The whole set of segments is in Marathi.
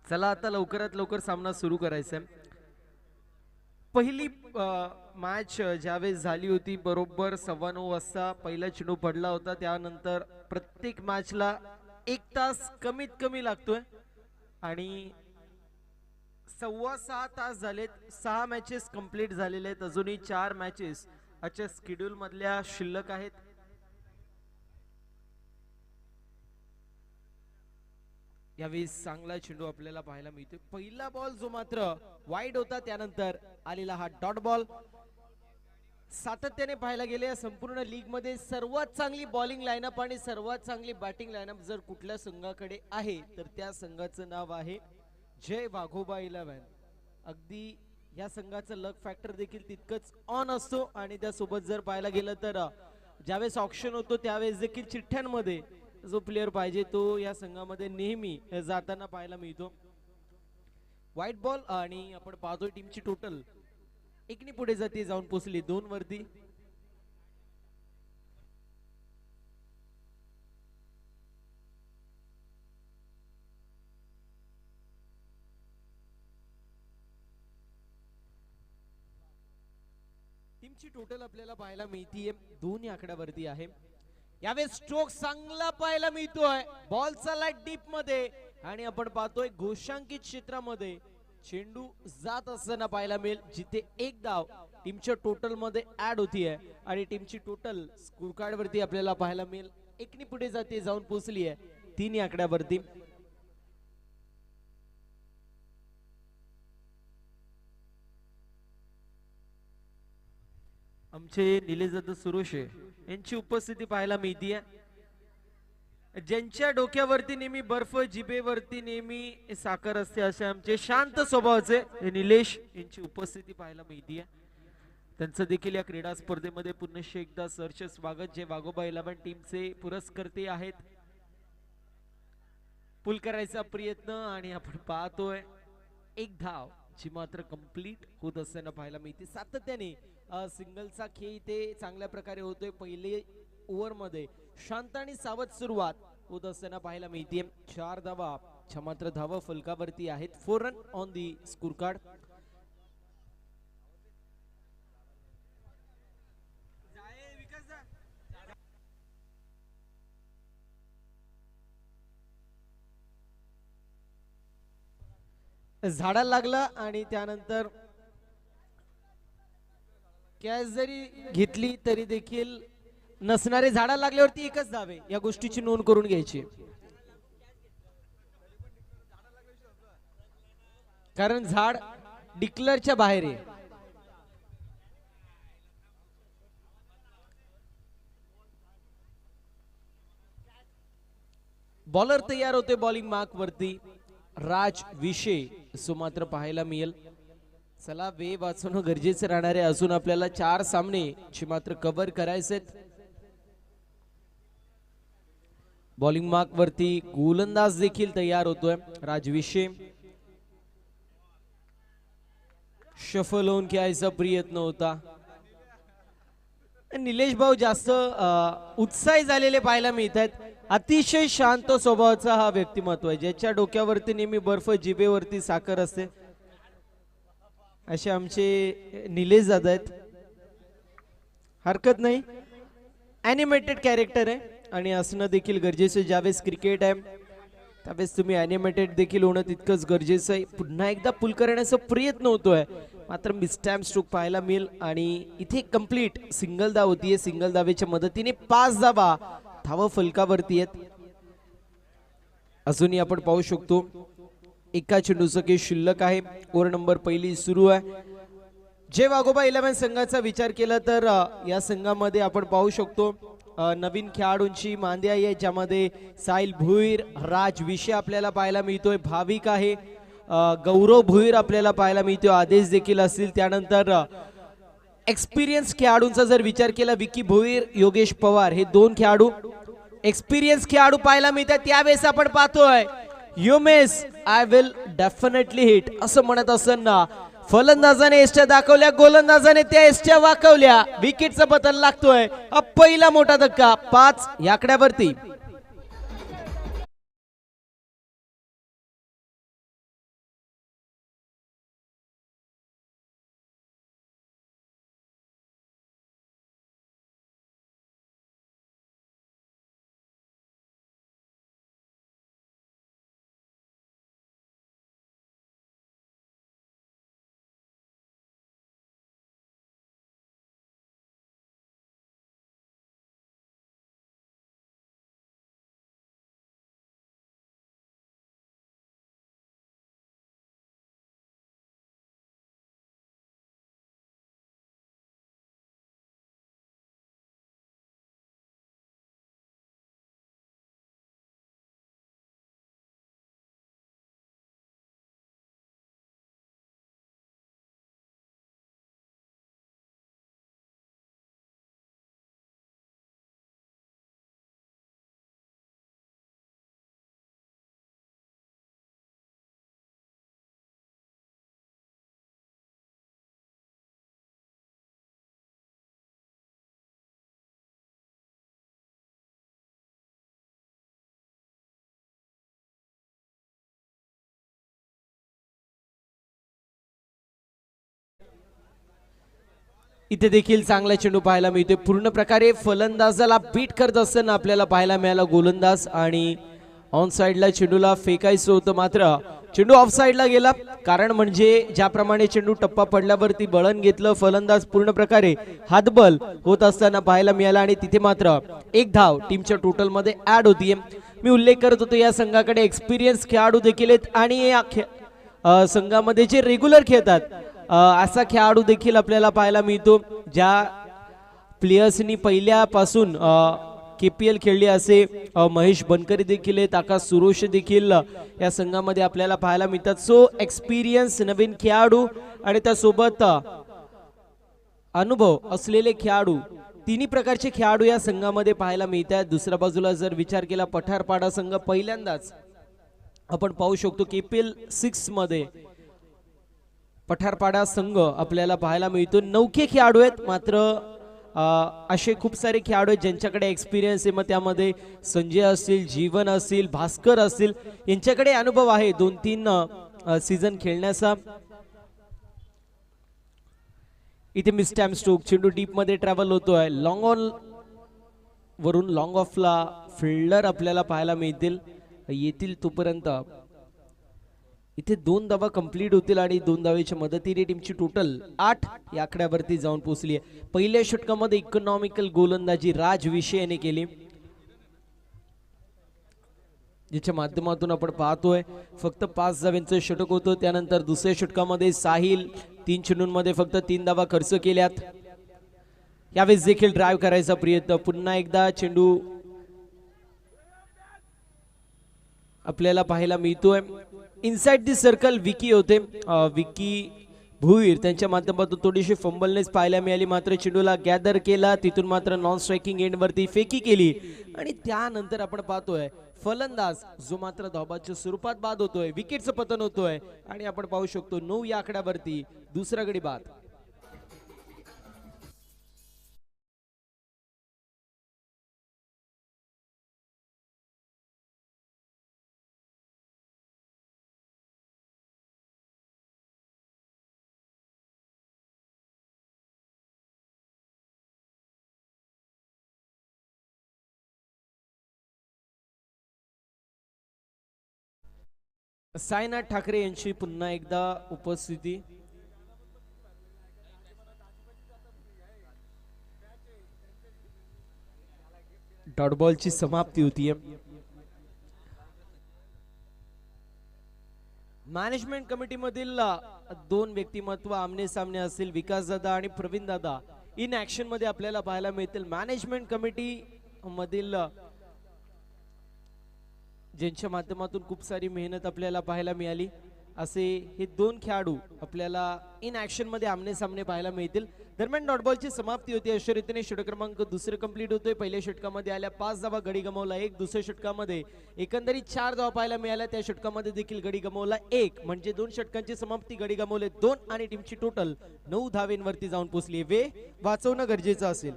चला आता लवकरात लवकर सामना सुरू करायचा आहे. पहिली मॅच ज्यावेळेस झाली होती बरोबर 9:15 वाजता पहिला चेंडू पडला होता. त्यानंतर प्रत्येक मॅचला 1 तास कमीत कमी लागतोय आणि 6.25 तास झालेत. 6 मॅचेस कंप्लीट झालेले आहेत. अजूनही 4 मॅचेस आजच्या शेड्यूल मधल्या शिल्लक आहेत. यावेळी चांगला चेंडू आपल्याला पाहायला मिळतोय. पहिला बॉल जो मात्र वाईड होता, त्यानंतर आलेला हा डॉट बॉल. सातत्याने पाहायला गेले या संपूर्ण लीग मध्ये सर्वात चांगली बॉलिंग लाईनअप आणि सर्वात चांगली बॅटिंग लाईनअप जर कुठल्या संघाकडे आहे तर त्या संघाचं नाव आहे जय वाघोबा 11. अगदी या संघाचं लक फॅक्टर देखील तितकंच ऑन असतो आणि त्यासोबत जर पाहायला गेलं तर ज्यावेळेस ऑप्शन होतो त्यावेळेस देखील चिठ्ठ्यांमध्ये जो प्लेअर पाहिजे तो या संघामध्ये नेहमी जाताना पाहायला मिळतो. व्हाईट बॉल आणि आपण पाहतोय टीमची टोटल एकनी पुढे जाते, जाऊन पोहोचली 2 वरती. टीमची टोटल आपल्याला पाहायला मिळतीये 2 या आकड्यावरती आहे. यावेळेस स्ट्रोक चांगला पाहायला मिळतोय. बॉल चाललाय डीप मध्ये आणि आपण पाहतोय घोषांकित क्षेत्रामध्ये चेंडू जात असताना पाहायला मिळेल, जिथे 1 धाव टीमच्या टोटल मध्ये ऍड होतीये आणि टीमची टोटल स्कोर कार्ड वरती आपल्याला पाहायला मिळेल एकनी पुढे जाते, जाऊन पोहोचली आहे 3 या आकड्यावरती. आमचे निलेश जाधव सुरोशे यांची उपस्थिती पाहायला मिळतीये. ज्यांच्या डोक्यावरती नेहमी बर्फ, जिभेवरती नेहमी साखर असते असे आमचे शांत स्वभावाचे निलेश यांची उपस्थिती पाहायला मिळतीये. त्यांचं देखील या क्रीडा स्पर्धेमध्ये पुनश्च एकदा सहर्ष स्वागत. जे वाघोबा 11 टीमचे पुरस्कर्ते आहेत. पुल करायचा प्रयत्न आणि आपण पाहतोय 1 धाव जी मात्र कंप्लीट होत असताना पाहायला मिळते. सातत्याने सिंगलचा खेळ इथे चांगल्या प्रकारे होतोय. पहिले ओव्हर मध्ये शांत आणि सावध सुरुवात होत असताना पाहायला मिळते. 4 धावा ज्या मात्र धावा फलकावरती आहेत. 4 run on the score card. झाडाला लागला आणि त्यानंतर कॅच जरी घेतली तरी देखील नसणारे झाडाला लागल्यावरती 1च धावे या गोष्टीची नोंद करून घ्यायची, कारण झाड डिक्लेअरच्या बाहेर आहे. बॉलर तयार होते बॉलिंग मार्क वरती. राज विषय सो मात्र पाहायला मिळेल. चला वे वाचवणं गरजेचं राहणार आहे. अजून आपल्याला 4 सामने ची मात्र कव्हर करायचे. बॉलिंग मार्क वरती गोलंदाज देखील तयार होतोय राजविषय. शफल होऊन खेळायचा प्रयत्न होता. निलेश भाऊ जास्त उत्साही झालेले पाहायला मिळतात. अतिशय शांत स्वभावाचा हा व्यक्तिमत्व आहे, ज्याच्या डोक्यावरती नेहमी बर्फ, जिभेवरती साखर असते असे आमचे निलेश जाधव आहेत. हरकत नाही, ॲनिमेटेड कॅरेक्टर आहे आणि असणं देखील गरजेचं. ज्यावेळेस क्रिकेट आहे त्यावेळेस तुम्ही ॲनिमेटेड देखील होणं तितकंच गरजेचं आहे. पुन्हा एकदा पुल करण्याचा प्रयत्न होतोय, मात्र मिसटाइम स्ट्रोक पाहायला मिळेल आणि इथे कंप्लीट सिंगल धाव होतीये. सिंगल धावेच्या मदतीने 5 धावा धावा फलकावरती आहेत. अजूनही आपण पाहू शकतो एका चेंडूचं के शिल्लक आहे. ओव्हर नंबर पहिली सुरू आहे. जे वाघोबा 11 संघाचा विचार केला तर या संघामध्ये आपण पाहू शकतो नवीन खेळाडूंची मांदी आहे, ज्यामध्ये साहिल भुईर, राज विषय आपल्याला पाहायला मिळतोय. भाविक आहे, गौरव भुईर आपल्याला पाहायला मिळतोय. आदेश देखील असतील. त्यानंतर एक्सपिरियन्स खेळाडूंचा जर विचार केला, विकी भोईर, योगेश पवार हे 2 खेळाडू एक्सपिरियन्स खेळाडू पाहायला मिळतात. त्यावेळेस आपण पाहतोय युमेस आय विल डेफिनेटली हिट असं म्हणत असताना फलंदाजाने एस्ट्या दाखवल्या, गोलंदाजाने त्या एस्ट्या वाकवल्या. विकेटचा बदल लागतोय. पहिला मोठा धक्का 5 या आकड्यावरती. इथे देखील चांगला चेंडू पाहायला मिळतोय. पूर्ण प्रकारे फलंदाजाला बीट करत असताना आपल्याला पाहायला मिळाला गोलंदाज आणि ऑन साइडला चेंडूला फेकायचं होतं, मात्र चेंडू ऑफ साइडला गेला. कारण म्हणजे ज्याप्रमाणे चेंडू टप्पा पडल्यावरती बळण घेतलं, फलंदाज पूर्ण प्रकारे हातबल होत असताना पाहायला मिळाला आणि तिथे मात्र एक धाव टीमच्या टोटल मध्ये ऍड होतीये. मी उल्लेख करत होतो या संघाकडे एक्सपिरियन्स खेळाडू देखील आहेत आणि या संघामध्ये जे रेग्युलर खेळतात असा खेळाडू देखील आपल्याला पाहायला मिळतो. ज्या प्लेयर्सनी पहिल्यापासून KPL खेळली असे महेश बनकरी देखील आहेत, आकाश सुरोश देखील या संघामध्ये आपल्याला पाहायला मिळतात. सो एक्सपिरियन्स नवीन खेळाडू आणि त्यासोबत अनुभव असलेले खेळाडू, तिन्ही प्रकारचे खेळाडू या संघामध्ये पाहायला मिळतात. दुसऱ्या बाजूला जर विचार केला पठारपाडा संघ पहिल्यांदाच आपण पाहू शकतो KPL 6 मध्ये पठारपाडा संघ आपल्याला पाहायला मिळतो. 9 खेळाडू आहेत, मात्र असे खूप सारे खेळाडू आहेत ज्यांच्याकडे एक्सपिरियन्स आहे. मग त्यामध्ये संजय असतील, जीवन असतील, भास्कर असतील, यांच्याकडे अनुभव आहे 2-3 सीझन खेळण्याचा. इथे मिस टाइम स्ट्रोक, चेंडू डीप मध्ये ट्रॅव्हल होतोय. लॉंग ऑन वरून लॉंग ऑफला फिल्डर आपल्याला पाहायला मिळतील, येतील तोपर्यंत इथे 2 धावा कंप्लीट होतील आणि 2 धावेच्या मदतीने टीमची टोटल 8 या आकड्यावरती जाऊन पोहोचली आहे. पहिल्या षटकामध्ये इकॉनॉमिकल गोलंदाजी राज विषय याने केली, ज्याच्या माध्यमातून आपण पाहतोय फक्त 5 धाव्यांचं षटक होतं. त्यानंतर दुसऱ्या षटकामध्ये साहिल 3 चेंडूंमध्ये फक्त 3 धावा खर्च केल्यात. यावेळेस देखील ड्राईव्ह करायचा प्रयत्न, पुन्हा एकदा चेंडू आपल्याला पाहायला मिळतोय. इनसाइड दी सर्कल विकी होते, विकी भुईर, त्यांच्या माध्यमातून थोडीशी फंबलनेस पाहायला मिळाली, मात्र चेंडूला गॅदर केला, तिथून मात्र नॉन स्ट्रायकिंग एंड वरती फेकी केली आणि त्यानंतर आपण पाहतोय फलंदाज जो मात्र धाबाच्या स्वरूपात बाद होतोय, विकेटचं पतन होतोय आणि आपण पाहू शकतो 9 या आकड्यावरती दुसरा गडी बाद. साईनाथ ठाकरे यांची पुन्हा एकदा उपस्थिती. डॉट बॉलची समाप्ती होतीये. मॅनेजमेंट कमिटी मधील 2 व्यक्तिमत्व आमने सामने असतील, विकास दादा आणि प्रवीण दादा इन ऍक्शन मध्ये आपल्याला पाहायला मिळतील. मॅनेजमेंट कमिटी मधील ज्यांच्या माध्यमातून खूप सारी मेहनत आपल्याला पाहायला मिळाली असे हे 2 खेळाडू आपल्याला इन ऍक्शन मध्ये आमने सामने पाहायला मिळतील. दरम्यान डॉट बॉलची समाप्ती होती. अशा रीतीने षटक क्रमांक 2 कंप्लीट होतोय. पहिल्या षटकामध्ये आल्या 5 धावा, गडी गमावला 1. दुसऱ्या षटकामध्ये एकंदरीत 4 धावा पाहायला मिळाल्या, त्या षटकामध्ये देखील गडी गमावला 1, म्हणजे 2 षटकांची समाप्ती, गडी गमावले 2 आणि टीमची टोटल 9 धावेंवरती जाऊन पोहोचली. वे वाचवणं गरजेचं असेल.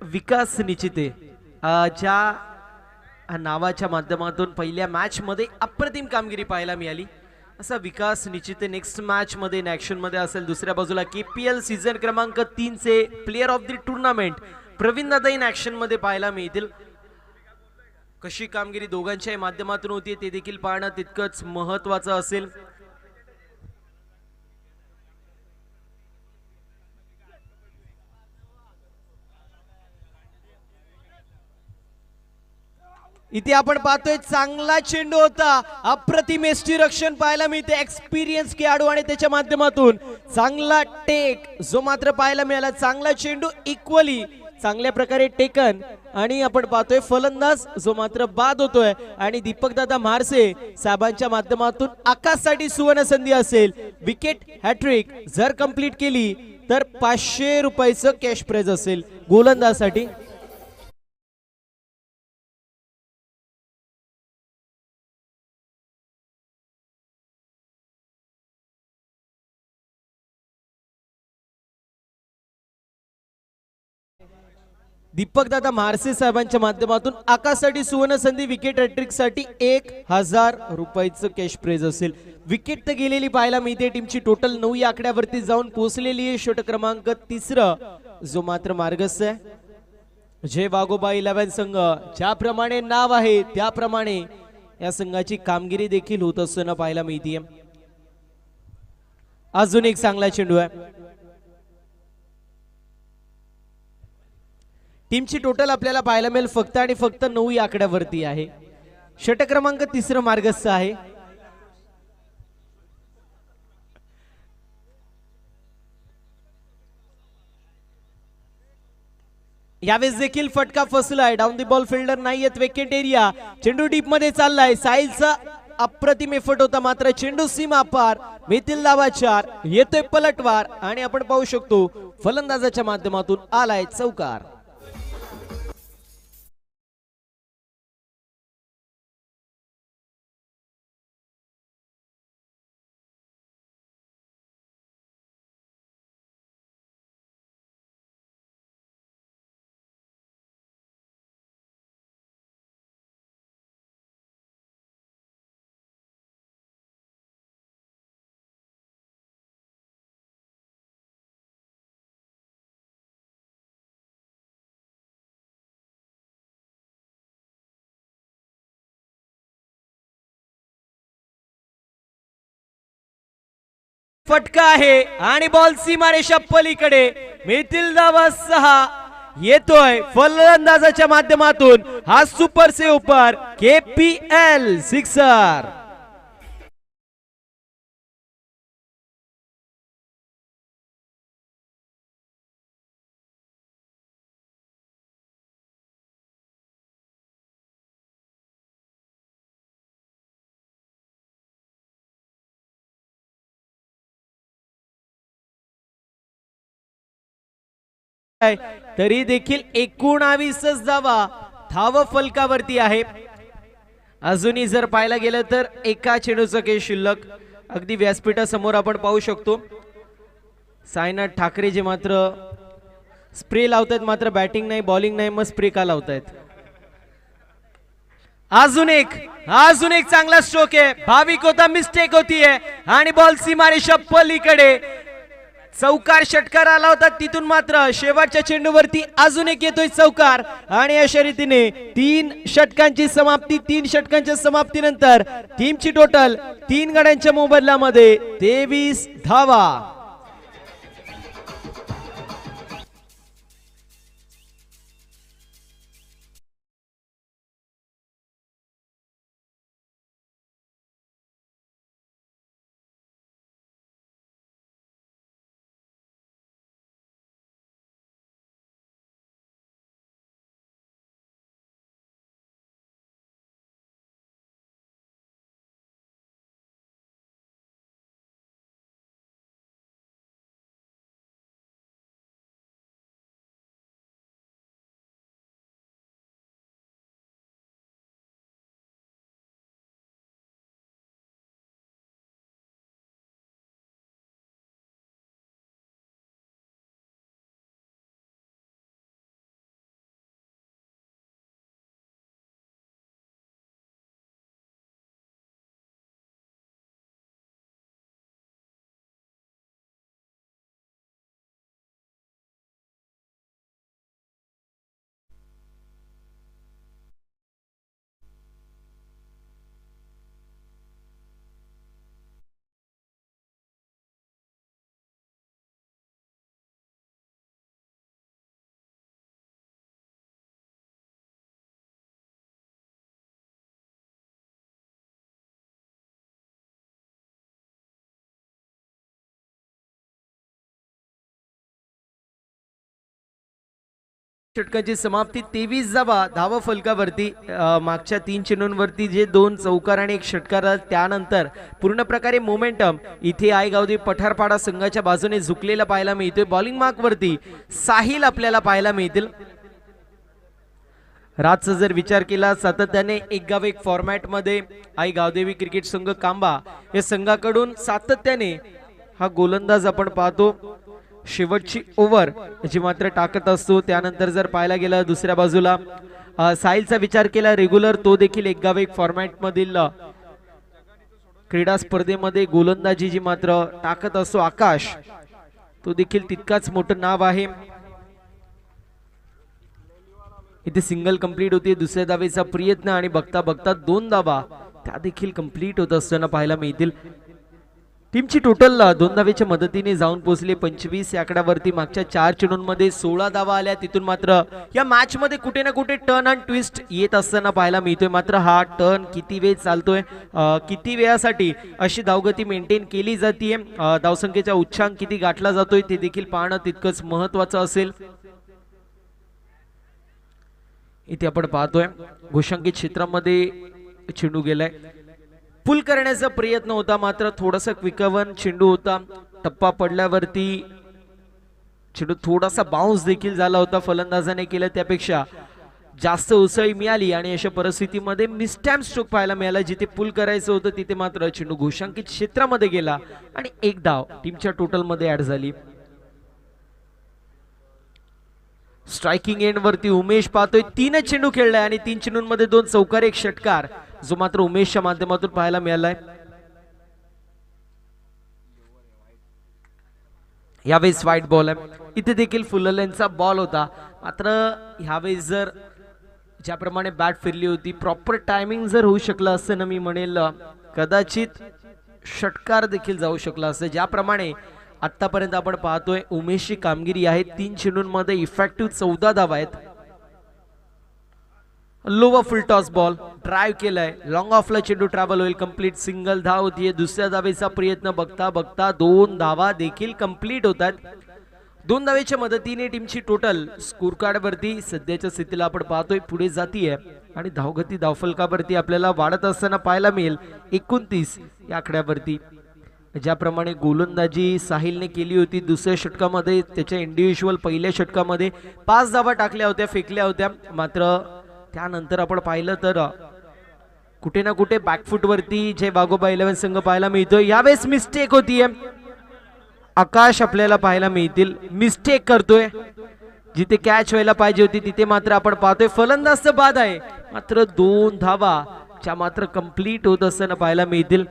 विकास निचिते ज्या नावाच्या माध्यमातून पहिल्या मॅच मध्ये अप्रतिम कामगिरी पाहायला मिळाली, असा विकास निचिते नेक्स्ट मॅच मध्ये इन ऍक्शन मध्ये असेल. दुसऱ्या बाजूला KPL सीझन क्रमांक 3 चे player of the tournament Pravin दादा इन ऍक्शन मध्ये पाहायला मिळतील. कशी कामगिरी दोघांच्या माध्यमातून होती ते देखील पाहणं तितकंच महत्त्वाचं असेल. इथे आपण पाहतोय चांगला चेंडू होता, अप्रतिम रक्षण पाहायला मिळते. एक्सपिरियन्स खेळाडू आणि त्याच्या माध्यमातून चांगला टेक जो मात्र पाहायला मिळाला. चांगला चेंडू, इक्वली चांगल्या प्रकारे टेकन आणि आपण पाहतोय फलंदाज जो मात्र बाद होतोय आणि दीपक दादा म्हारसे साहेबांच्या माध्यमातून आकाशसाठी सुवर्ण संधी असेल. विकेट हॅट्रिक जर कंप्लीट केली तर 500 रुपयाचं कॅश प्राइज असेल गोलंदाजसाठी. दीपक दादा म्हारसे साहेबांच्या माध्यमातून आकाशसाठी सुवर्ण संधी विकेट हॅट्रिक साठी 1000 रुपयाचं कॅश प्राइज असेल. विकेट तर गेलेली पाहायला मिळते. टीमची टोटल 9 या आकड्यावरती जाऊन पोहोचलेली आहे. षट क्रमांक 3 जो मात्र मार्गस्थ आहे. जय वाघोबा 11 संघ ज्याप्रमाणे नाव आहे त्याप्रमाणे या संघाची कामगिरी देखील होत असताना पाहायला मिळते. अजून एक चांगला चेंडू आहे. टीमची टोटल आपल्याला पाहायला मिळेल फक्त आणि फक्त 9 या आकड्यावरती आहे. षट क्रमांक 3 मार्गस्थ आहे. यावेळेस देखील फटका फसलाय. डाऊन द बॉल फिल्डर नाहीयेत. Wicket area. चेंडू डीप मध्ये चाललाय. साहिलचा अप्रतिम एफर्ट होता मात्र चेंडू सीमा पार. मिथिल धावा 4. येतोय पलटवार आणि आपण पाहू शकतो फलंदाजाच्या माध्यमातून आलाय चौकार. फटका आहे आणि बॉल सीमारेषा पलीकडे. मिथिल धावा 6. येतोय फलंदाजाच्या माध्यमातून हा सुपर सेव्ह पर KPL सिक्सर. तरी देखील 19 धावा धाव फलकावरती आहे. अजूनही जर पाहायला गेलं तर एका चेंडूचं केस शिल्लक. अगदी व्यासपीठासमोर आपण पाहू शकतो साईनाथ ठाकरे जे मात्र स्प्रे लावतायत मात्र बॅटिंग नाही बॉलिंग नाही. मग स्प्रे का लावतायत. अजून एक चांगला स्ट्रोक आहे. भाविक होता मिस्टेक होतीये आणि बॉल सीमारेषा पलीकडे. चौकार षटकार आला होता तिथून मात्र शेवटच्या चेंडूवरती अजून एक येतोय चौकार आणि अशा रीतीने 3 षटकांची समाप्ती. 3 षटकांच्या समाप्तीनंतर टीमची टोटल 3 गड्यांच्या मोबदल्यामध्ये 23 धावा. षटकाची समाप्ती 23 धावा फलकावरती. मागच्या 3 चेंडूंवरती जे 2 चौकार आणि 1 षटकार त्यानंतर पूर्ण प्रकारे मोमेंटम इथे आयगावदेवी पठारपाडा संघाच्या बाजूने झुकलेला पाहायला मिळतोय. बॉलिंग मार्क वरती साहिल आपल्याला पाहायला मिळतील. राजचा जर विचार केला सातत्याने एक गाव एक फॉर्मॅट मध्ये आई गावदेवी क्रिकेट संघ कांबा या संघाकडून सातत्याने हा गोलंदाज आपण पाहतो. शेवटची ओव्हर याची मात्र टाकत असतो. त्यानंतर जर पाहायला गेलं दुसऱ्या बाजूला साहिलचा विचार केला रेग्युलर तो देखील एक गाव एक फॉर्मॅट मधील क्रीडा स्पर्धेमध्ये गोलंदाजी जी मात्र टाकत असतो. आकाश तो देखील तितकाच मोठं नाव आहे. इथे सिंगल कंप्लीट होती. दुसऱ्या धावेचा प्रयत्न आणि बघता बघता 2 धावा त्या देखील कंप्लीट होत असताना पाहायला मिळतील. टीमची टोटल 2 धावेच्या मदतीने जाऊन पोहोचले 25 या आकड्यावरती. मागच्या 4 चेंडूंमध्ये 16 धावा आल्या. तिथून मात्र या मॅच मध्ये कुठे ना कुठे टर्न अँड ट्विस्ट येत असताना पाहायला मिळतोय. मात्र हा टर्न किती वेळ चालतोय, किती वेळासाठी अशी धावगती मेंटेन केली जाते, धावसंख्येचा उच्चांक किती गाठला जातोय ते देखील पाहणं तितकंच महत्वाचं असेल. इथे आपण पाहतोय घोषांकित क्षेत्रामध्ये चेंडू गेलाय. पुल करण्याचा प्रयत्न होता मात्र थोडासा क्विकवन चेंडू होता. टप्पा पडल्यावरती चेंडू थोडासा बाउन्स देखील झाला होता. फलंदाजाने केलं त्यापेक्षा जास्त उसळी मिळाली आणि अशा परिस्थितीमध्ये मिसटॅम्प स्ट्रोक पाहायला मिळाला. जिथे पुल करायचं होतं तिथे मात्र चेंडू घोषांकित क्षेत्रामध्ये गेला आणि 1 धाव टीमच्या टोटल मध्ये ऍड झाली. स्ट्रायकिंग एंड वरती उमेश पाहतोय 3 चेंडू खेळलाय आणि 3 चेंडूंमध्ये 2 चौकार 1 षटकार जो मात्र उमेशच्या माध्यमातून पाहायला मिळालाय. यावेळेस वाईट बॉल आहे. इथे देखील फुललेंचा बॉल होता मात्र ह्यावेळेस जर ज्याप्रमाणे बॅट फिरली होती प्रॉपर टायमिंग जर होऊ शकलं असतं ना मी म्हणेल कदाचित षटकार देखील जाऊ शकला असतं. ज्याप्रमाणे आतापर्यंत आपण पाहतोय उमेशची कामगिरी आहे. 3 चेंडूंमध्ये इफेक्टिव्ह 14 धावा आहेत. लोवा फुल टॉस बॉल ड्राइव्ह केलाय. लॉंग ऑफला चेंडू ट्रॅव्हल होईल. कंप्लीट सिंगल धाव होतीये. दुसऱ्या धावेचा प्रयत्न बघता बघता 2 धावा देखील कंप्लीट होतात. 2 धावेच्या मदतीने टीमची टोटल स्कोर कार्ड वरती सध्याच्या स्थितीला आपण पाहतोय पुढे जातीये आणि धावगती धावफलकावरती आपल्याला वाढत असताना पाहायला मिळेल 29 या आकड्यावरती. ज्याप्रमाणे गोलंदाजी साहिलने केली होती दुसऱ्या षटकामध्ये त्याच्या इंडिव्हिज्युअल पहिल्या षटकामध्ये 5 धावा टाकल्या होत्या फेकल्या होत्या. मात्र त्यानंतर आपण पाहिलं तर कुठे ना कुठे बॅकफुट वरती जे वाघोबा 11 संघ पाहायला मिळतोय. यावेळेस मिस्टेक होतीये. आकाश आपल्याला पाहायला मिळतील मिस्टेक करतोय. जिथे कॅच व्हायला पाहिजे होती तिथे मात्र आपण पाहतोय फलंदाज बाद आहे. मात्र 2 धावा च्या मात्र कंप्लीट होत असताना पाहायला मिळतील.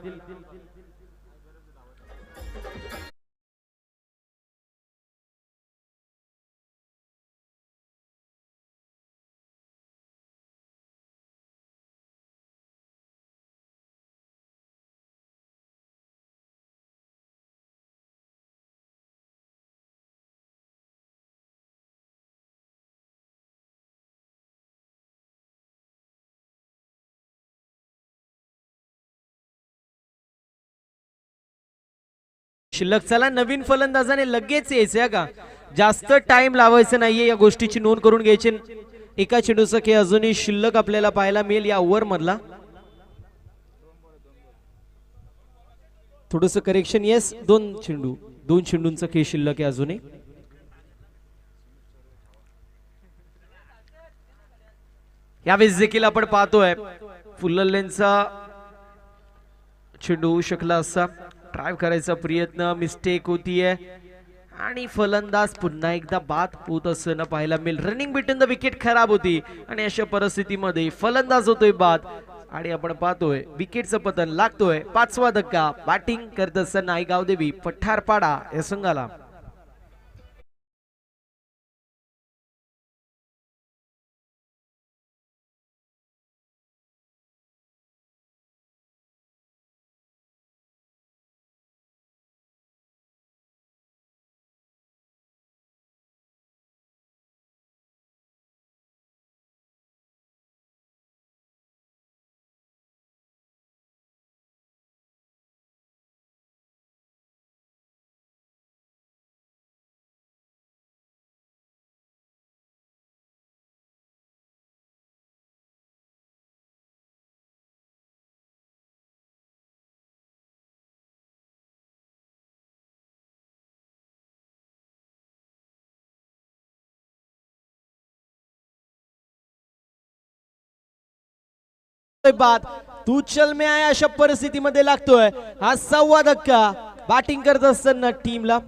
शिल्लक चला नवीन फलंदाजाने लगेच यायचं का, जास्त टाइम लावायचं नाहीये. या गोष्टीची नोंद करून घ्यायची. एका चेंडूचा खेळ अजूनही शिल्लक आपल्याला पाहायला मिळेल या ओव्हर मधला. थोडस करेक्शन. येस 2 चेंडूंचा खेळ शिल्लक आहे अजूनही. यावेळेस देखील आपण पाहतोय फुललेंचा चेंडू होऊ शकला असा. ड्राइव्ह करायचा प्रयत्न मिस्टेक होतीये आणि फलंदाज पुन्हा एकदा बाद होत असताना पाहायला मिळेल. रनिंग बिटवीन द विकेट खराब होती आणि अशा परिस्थितीमध्ये फलंदाज होतोय बाद आणि आपण पाहतोय विकेटचं पतन लागतोय. 5वा धक्का बॅटिंग करत असताना आई गावदेवी पठारपाडा या संघाला. बाद तू चल में आया अशा परिस्थितीमध्ये लागतोय हा 6वा धक्का बॅटिंग करत असताना टीमला.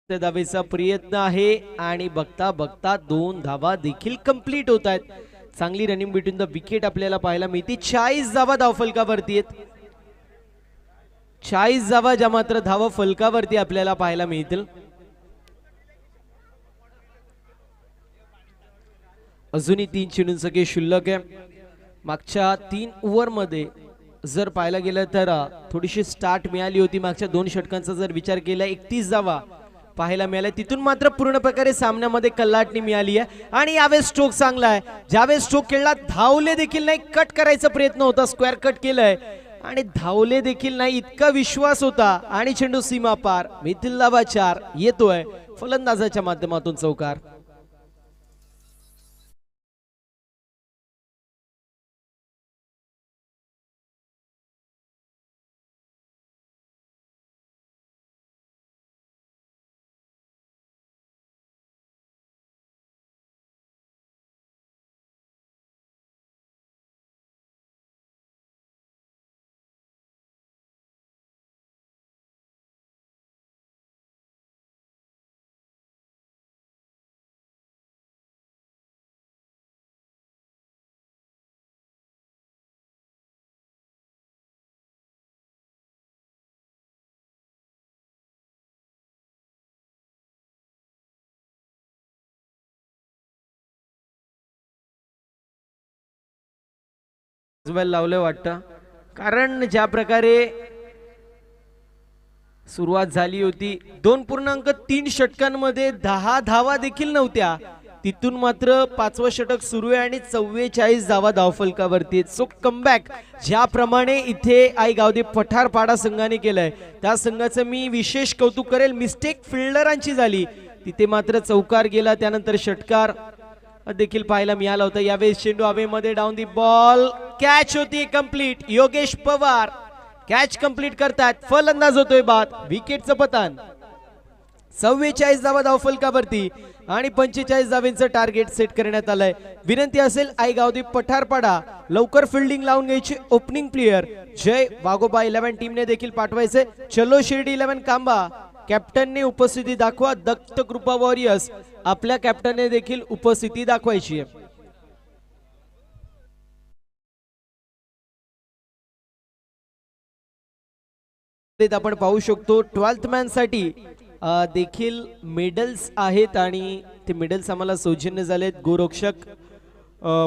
धावेचा प्रयत्न आहे आणि बघता बघता 2 धावा देखील कंप्लीट होत आहेत. चांगली रनिंग बिटवीन द विकेट आपल्याला पाहायला मिळते. 40 धावा धावफलकावरती आहेत. 40 धावा ज्या मात्र धावा फलकावरती आपल्याला पाहायला मिळतील. अजूनही 3 चेंडूंचे शिल्लक आहे. मागच्या 3 ओव्हर मध्ये जर पाहायला गेलं तर थोडीशी स्टार्ट मिळाली होती. मागच्या 2 षटकांचा जर विचार केला 31 धावा पाहायला मिळाल्या. तिथून मात्र पूर्ण प्रकारे सामन्यामध्ये कल्लाटणी मिळाली आहे आणि यावेळेस स्ट्रोक चांगला आहे. ज्यावेळेस स्ट्रोक खेळला धावले देखील नाही, कट करायचा प्रयत्न होता, स्क्वेअर कट केलाय आणि धावले देखील नाही, इतका विश्वास होता आणि चेंडू सीमा पार. मिथिल धावा 4 येतोय फलंदाजाच्या माध्यमातून चौकार. वाजवायला लावलं वाटतं, कारण ज्या प्रकारे सुरुवात झाली होती 2.3 षटकांमध्ये 10 धावा देखील नव्हत्या, तिथून मात्र 5वं षटक सुरू आहे आणि 44 धावा धावफलकावरती. सो कमबॅक ज्याप्रमाणे इथे आई गावदे पठारपाडा संघाने केलंय त्या संघाचं मी विशेष कौतुक करेल. मिस्टेक फिल्डरांची झाली, तिथे मात्र चौकार गेला, त्यानंतर षटकार देखील पाहायला मिळाला होता. यावेळी चेंडू हवेमध्ये डाऊन दी बॉल, कॅच होती complete. Yogesh Pawar catch complete करतात, फलंदाज होतोय बाद. विकेटचं पतन. 44 धावा धावफलकावरती आणि 45 धावांचं टार्गेट सेट करण्यात आलंय. विनंती असेल आई गावदे पठारपाडा लवकर फिल्डिंग लावून घ्यायची. ओपनिंग प्लेयर जय वाघोबा 11 टीमने देखील पाठवायचे. चलो शिर्डी 11 कांबा कॅप्टनने उपस्थिती दाखवा. दत्त कृपा वॉरियर्स आपल्या कॅप्टनने देखील उपस्थिती दाखवायची आहे. आपण पाहू शकतो 12th मॅन साठी देखील मेडल्स आहेत आणि ते मेडल्स आम्हाला सौजन्य झालेत. गोरक्षक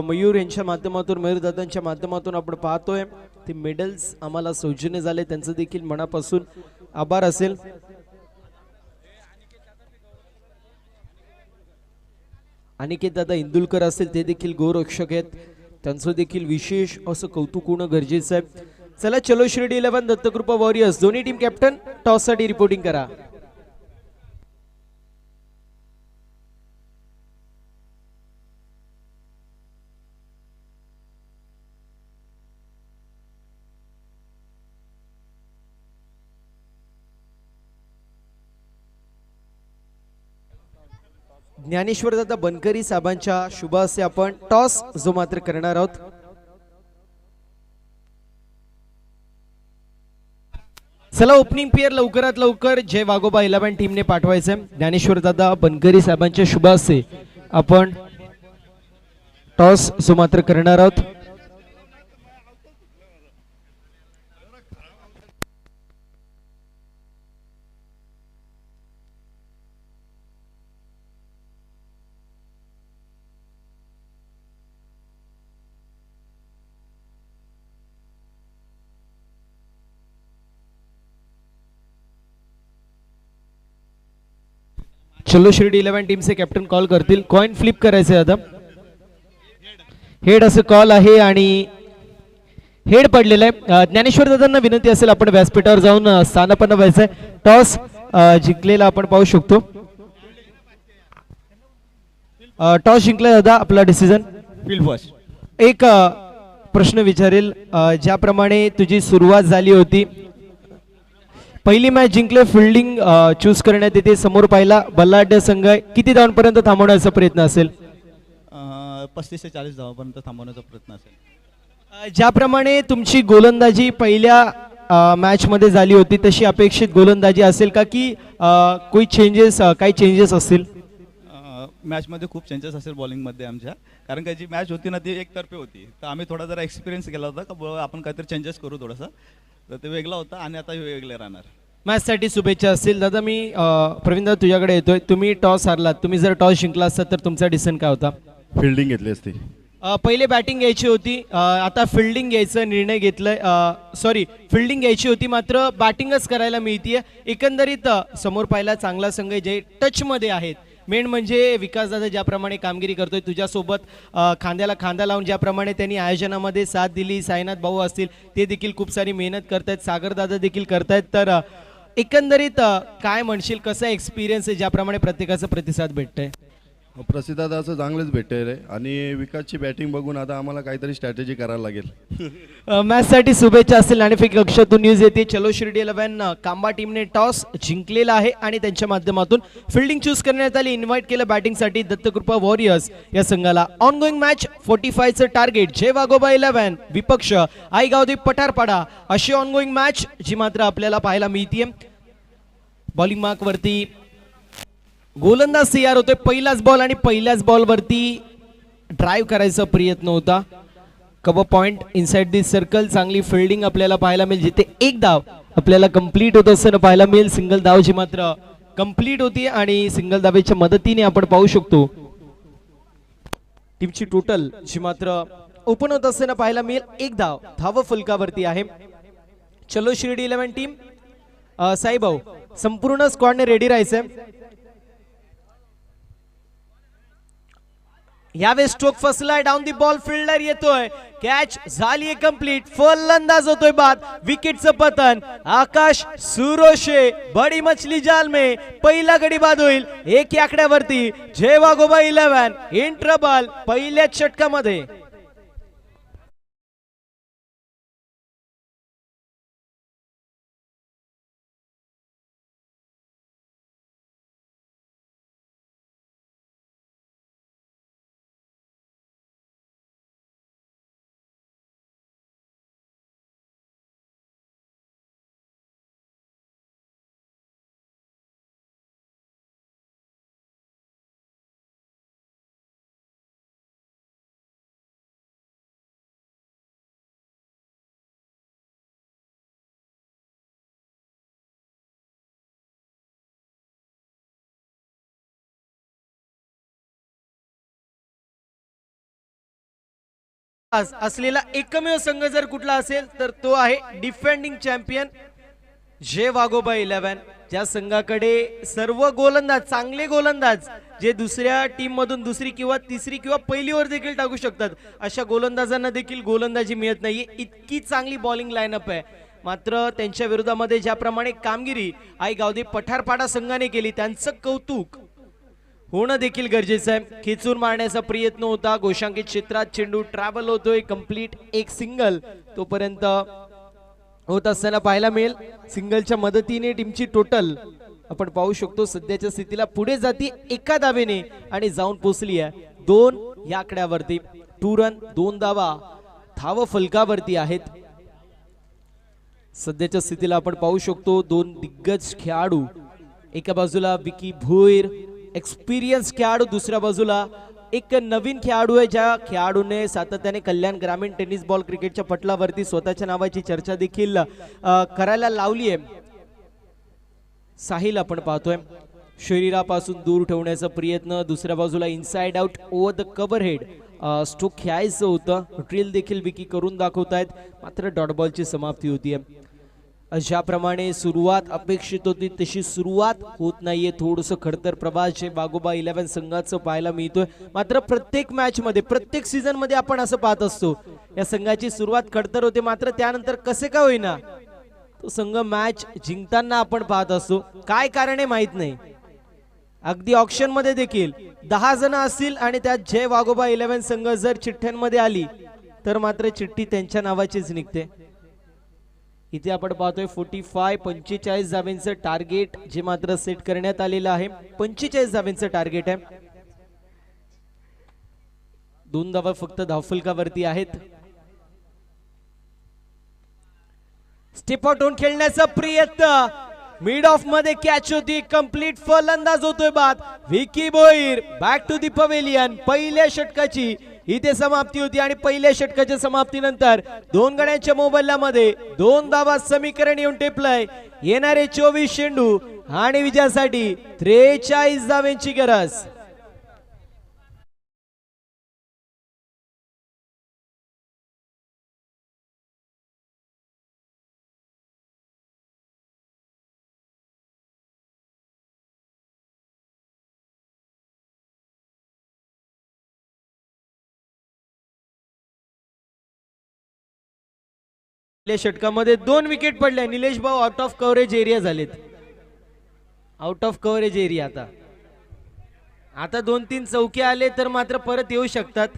मयूर यांच्या माध्यमातून, मयूर दादांच्या माध्यमातून आपण पाहतोय ते मेडल्स आम्हाला सौजन्य झाले, त्यांचं देखील मनापासून आभार असेल. अनिकेत दादा इंदुलकर असेल ते देखील गोरक्षक आहेत, त्यांचं देखील विशेष असं कौतुक होणं गरजेचं आहे. चला चलो शिर्डी 11 दत्तकृपा वॉरियर्स दोन्ही टीम कॅप्टन टॉस साठी रिपोर्टिंग करा. ज्ञानेश्वर दादा बनकरी साहेबांच्या शुभ हस्ते आपण टॉस जो मात्र करणार आहोत. चला ओपनिंग पेयर लवकरात लवकर जय वाघोबा 11 टीमने पाठवायचं. ज्ञानेश्वर दादा बनकरी साहेबांच्या शुभ हस्ते आपण टॉस जो मात्र करणार आहोत. चलो शिर्डी 11 टीमचे कॅप्टन कॉल करतील. कॉइन फ्लिप करायचे आता. हेड असं कॉल आहे आणि हेड पडलेलं आहे. ज्ञानेश्वर दादांना विनंती असेल आपण व्यासपीठावर जाऊन स्थानापन्न व्हायचंय. टॉस जिंकलेला आपण पाहू शकतो. टॉस जिंकला दादा, आपला डिसिजन फील्ड फर्स्ट. एक प्रश्न विचारेल, ज्याप्रमाणे तुझी सुरुवात झाली होती, पहिली मॅच जिंकले, फिल्डिंग चूज करण्यात येते, समोर पाहिला बल्लाढ्य संघ, किती धावांपर्यंत थांबवण्याचा प्रयत्न असेल? 35 ते 40 धावांपर्यंत थांबवण्याचा प्रयत्न असेल. ज्याप्रमाणे तुमची गोलंदाजी पहिल्या मॅच मध्ये झाली होती तशी अपेक्षित गोलंदाजी असेल का, की काही चेंजेस असतील? मॅच मध्ये खूप चेंजेस असेल बॉलिंग मध्ये आमच्या, कारण का जी मॅच होती ना ती एकतर्फे होती, तर आम्ही थोडा जरा एक्सपिरियन्स केला होता का आपण काहीतरी चेंजेस करू थोडंसं, तर ते वेगळा होता आणि आता हे वेगळे राहणार. मॅच साठी शुभेच्छा असतील. दादा मी प्रवीण दादा तुझ्याकडे येतोय. तुम्ही टॉस हारलात, तुम्ही जर टॉस जिंकला असता तर तुमचा डिसिजन काय होता? फिल्डिंग घेतली असती. पहिले बॅटिंग घ्यायची होती, आता फिल्डिंग घ्यायचा निर्णय घेतलाय. सॉरी, फिल्डिंग घ्यायची होती मात्र बॅटिंगच करायला मिळतीये. एकंदरीत समोर पाहिला चांगला संघ जे टच मध्ये आहेत. मेन म्हणजे विकास दादा ज्याप्रमाणे कामगिरी करतोय तुझ्यासोबत, खांद्याला खांदा लावून ज्याप्रमाणे त्यांनी आयोजनामध्ये साथ दिली. साईनाथ भाऊ असतील ते देखील खूप सारी मेहनत करतायत, सागर दादा देखील करतायत. तर एकंदरीत काय म्हणशील, कसा एक्सपिरियन्स आहे ज्याप्रमाणे प्रत्येकाचा प्रतिसाद भेटतंय? प्रसिद्धाचं चांगलेच भेटेल आणि विकासची बॅटिंग बघून आता आम्हाला काहीतरी स्ट्रॅटेजी करायला लागेल. मॅच साठी शुभेच्छा असतील. नाणेफेक कक्षातून न्यूज येते. चलो शिर्डी 11 कांबा टीमने टॉस जिंकलेला आहे आणि त्यांच्या माध्यमातून फिल्डिंग चूज करण्यात आली. इन्व्हाइट केलं बॅटिंगसाठी दत्तकृपा वॉरियर्स या संघाला. ऑनगोईंग मॅच 45चं टार्गेट जय वाघोबा 11 विपक्ष आई गावदे पठारपाडा, अशी ऑनगोईंग मॅच जी मात्र आपल्याला पाहायला मिळतीये. बॉलिंग मार्क वरती गोलंदाज तयार होतोय. पहिलाच बॉल आणि पहिल्याच बॉल वरती ड्राइव्ह करायचा प्रयत्न होता. Cover point inside the circle. चांगली फिल्डिंग आपल्याला पाहायला मिळेल, जिथे एक धाव आपल्याला कंप्लीट होत असताना पाहायला मिळेल. सिंगल धाव जी मात्र कंप्लीट होती आणि सिंगल धावेच्या मदतीने आपण पाहू शकतो टीमची टोटल जी मात्र ओपन होत असताना पाहायला मिळेल एक धाव फलकावरती आहे. चलो शिर्डी 11 टीम. साईभाऊ संपूर्ण स्क्वॉडने रेडी राहायचंय. यावेळेस स्ट्रोक फसलाय. डाऊन दी बॉल फिल्डर येतोय. कॅच झाली कंप्लीट. फलंदाज होतोय बाद. विकेटचं पतन. आकाश सुरोशे बडी मछली जाल में पहिला गडी बाद होईल. एक आकड्यावरती जय वाघोबा 11 इन ट्रबल पहिल्याच षटकामध्ये. असलेला एकमेव संघ जर कुठला असेल तर तो आहे डिफेंडिंग चॅम्पियन जय वाघोबा 11. ज्या संघाकडे सर्व गोलंदाज चांगले गोलंदाज जे दुसऱ्या टीम मधून दुसरी किंवा तिसरी किंवा पहिली ओव्हर देखील टाकू शकतात अशा गोलंदाजांना देखील गोलंदाजी मिळत नाहीये. इतकी चांगली बॉलिंग लाईनअप आहे. मात्र त्यांच्या विरोधामध्ये ज्याप्रमाणे कामगिरी आई गावदे पठारपाडा संघाने केली त्यांचं कौतुक होणं देखील गरजेचं आहे. खेचून मारण्याचा प्रयत्न होता. गोशांकित क्षेत्रात चेंडू ट्रॅव्हल होतोय. कंप्लीट एक सिंगल तोपर्यंत होत असताना पाहायला मिळेल. सिंगलच्या मदतीने टीमची टोटल आपण पाहू शकतो सध्याच्या स्थितीला पुढे जाती एका धावेने आणि जाऊन पोहोचली आहे 2 या आकड्यावरती. 2 रन 2 धावा धाव फलकावरती आहेत. सध्याच्या स्थितीला आपण पाहू शकतो 2 दिग्गज खेळाडू. एका बाजूला विकी भोईर एक्सपिरियन्स खेळाडू. दुसऱ्या बाजूला एक नवीन खेळाडू आहे ज्या खेळाडूने सातत्याने कल्याण ग्रामीण टेनिस बॉल क्रिकेटच्या पटलावरती स्वतःच्या नावाची चर्चा देखील करायला लावली आहे. साहिल आपण पाहतोय शरीरापासून दूर ठेवण्याचा प्रयत्न. दुसऱ्या बाजूला inside out over the cover head stroke खेळायचं होतं. ड्रिल देखील विकी करून दाखवतायत. मात्र डॉट बॉलची समाप्ती होतीये. ज्याप्रमाणे सुरुवात अपेक्षित होती तशी सुरुवात होत नाहीये. थोडंसं खडतर प्रवास जे वाघोबा 11 संघाचं पाहायला मिळतोय. मात्र प्रत्येक मॅच मध्ये प्रत्येक सीझन मध्ये आपण असं पाहत असतो या संघाची सुरुवात खडतर होते मात्र त्यानंतर कसे का होईना तो संघ मॅच जिंकताना आपण पाहत असतो. काय कारण आहे माहित नाही. अगदी ऑक्शन मध्ये देखील 10 जण असतील आणि त्यात जय वाघोबा 11 संघ जर चिठ्ठ्यांमध्ये आली तर मात्र चिठ्ठी त्यांच्या नावाचीच निघते. इथे आपण पाहतोय 45 धावांचं टार्गेट जे मात्र सेट करण्यात आलेलं आहे. 45 धावांचं टार्गेट आहे. 2 धावा फक्त धावफलकावरती आहेत. स्टेप आउट होऊन खेळण्याचा प्रयत्न. मिड ऑफ मध्ये कॅच होती. कंप्लीट फलंदाज होतोय बाद. Vicky Bhoir back to the pavilion. पहिल्या षटकाची इथे समाप्ती होती आणि पहिल्या षटकाच्या समाप्तीनंतर 2 गड्यांच्या मोबदल्यामध्ये 2 धावा समीकरण येऊन टेपलंय. येणारे 24 चेंडू आणि विजयासाठी 43 धावांची गरज. षटकामध्ये 2 विकेट पडल्या. निलेश भाऊ आउट ऑफ कव्हरेज एरिया झालेत. आउट ऑफ कव्हरेज एरिया आता 2-3 चौके आले तर मात्र परत येऊ शकतात.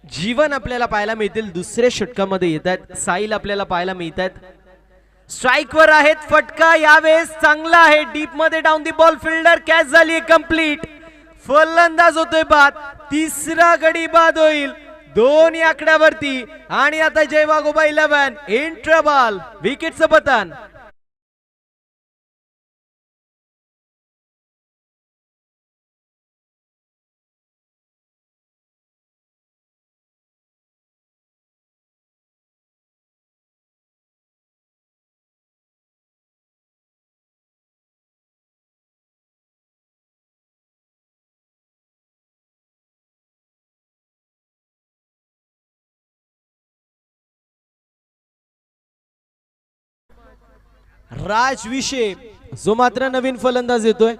जीवन आपल्याला पाहायला मिळतील. दुसऱ्या षटकामध्ये येत आहेत. साहिल आपल्याला पाहायला मिळत आहेत. स्ट्राइक वर आहेत. फटका यावेळेस चांगला आहे. डीप मध्ये down the ball fielder catch झाली कंप्लीट. फलंदाज होतोय बाद. तिसरा गडी बाद होईल 2 या आकड्यावरती आणि आता जय वाघोबा 11 इन ट्रबल. विकेटचं पतन. राज विषे जो मात्र नवीन फलंदाज येतोय.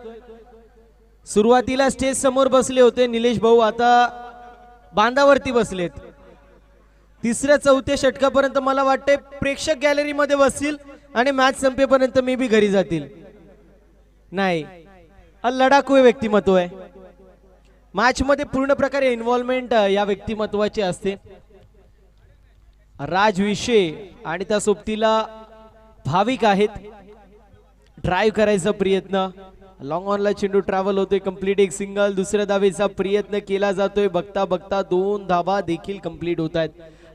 सुरुवातीला स्टेज समोर बसले होते निलेश भाऊ, आता बांधावरती बसलेत. तिसऱ्या चौथ्या षटकापर्यंत मला वाटते प्रेक्षक गॅलरी मध्ये बसतील आणि मॅच संपेपर्यंत मे बी घरी जातील. नाही, लढाकू व्यक्तिमत्व आहे. मॅच मध्ये पूर्ण प्रकारे इन्व्हॉल्वमेंट या व्यक्तिमत्वाची असते. राज विषे आणि त्या सोबतीला भाविक आहेत. ड्राईव्ह करायचा प्रयत्न, लॉंग ऑनला चेंडू ट्रॅव्हल होतोय. कंप्लीट एक सिंगल. दुसऱ्या धावेचा प्रयत्न केला जातोय. बघता बघता 2 धावा देखील कंप्लीट होत आहेत.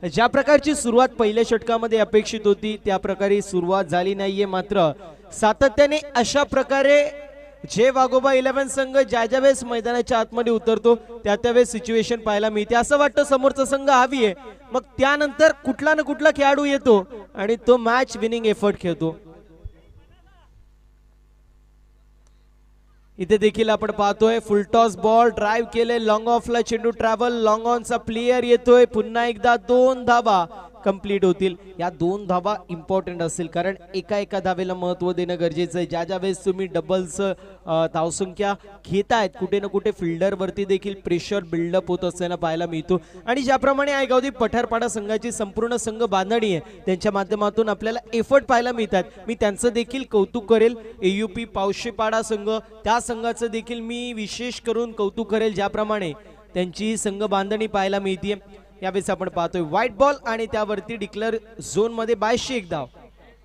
ज्या प्रकारची सुरुवात पहिल्या षटकामध्ये अपेक्षित होती त्या प्रकारे सुरुवात झाली नाहीये. मात्र सातत्याने अशा प्रकारे जे वाघोबा 11 संघ ज्या ज्या वेळेस मैदानाच्या आतमध्ये उतरतो त्या त्यावेळेस सिच्युएशन पाहायला मिळते. असं वाटतं समोरचा संघ हवी आहे, मग त्यानंतर कुठला ना कुठला खेळाडू येतो आणि तो मॅच विनिंग एफर्ट खेळतो. इथे देखील आपण पाहतोय फुल टॉस बॉल ड्राईव्ह केले. लॉंग ऑफला चेंडू ट्रॅव्हल. लॉंग ऑनचा प्लेयर येतोय. पुन्हा एकदा 2 धावा कंप्लीट होतील. या 2 धावा इम्पॉर्टंट असेल, कारण एका एका धावेला महत्व देणं गरजेचं आहे. ज्या ज्या वेळेस तुम्ही डबल्स धावसंख्या घेतायत कुठे ना कुठे फिल्डर वरती देखील प्रेशर बिल्डअप होत असताना पाहायला मिळतो. आणि ज्याप्रमाणे आयगावदी पठारपाडा संघाची संपूर्ण संघ बांधणी आहे त्यांच्या माध्यमातून आपल्याला एफर्ट पाहायला मिळतात. मी त्यांचं देखील कौतुक करेल. एयूपी पावशेपाडा संघ, त्या संघाचं देखील मी विशेष करून कौतुक करेल, ज्याप्रमाणे त्यांची संघ बांधणी पाहायला मिळते. यावेळेस आपण पाहतोय व्हाईट बॉल आणि त्यावरती डिक्लेअर झोन मध्ये 82 धाव.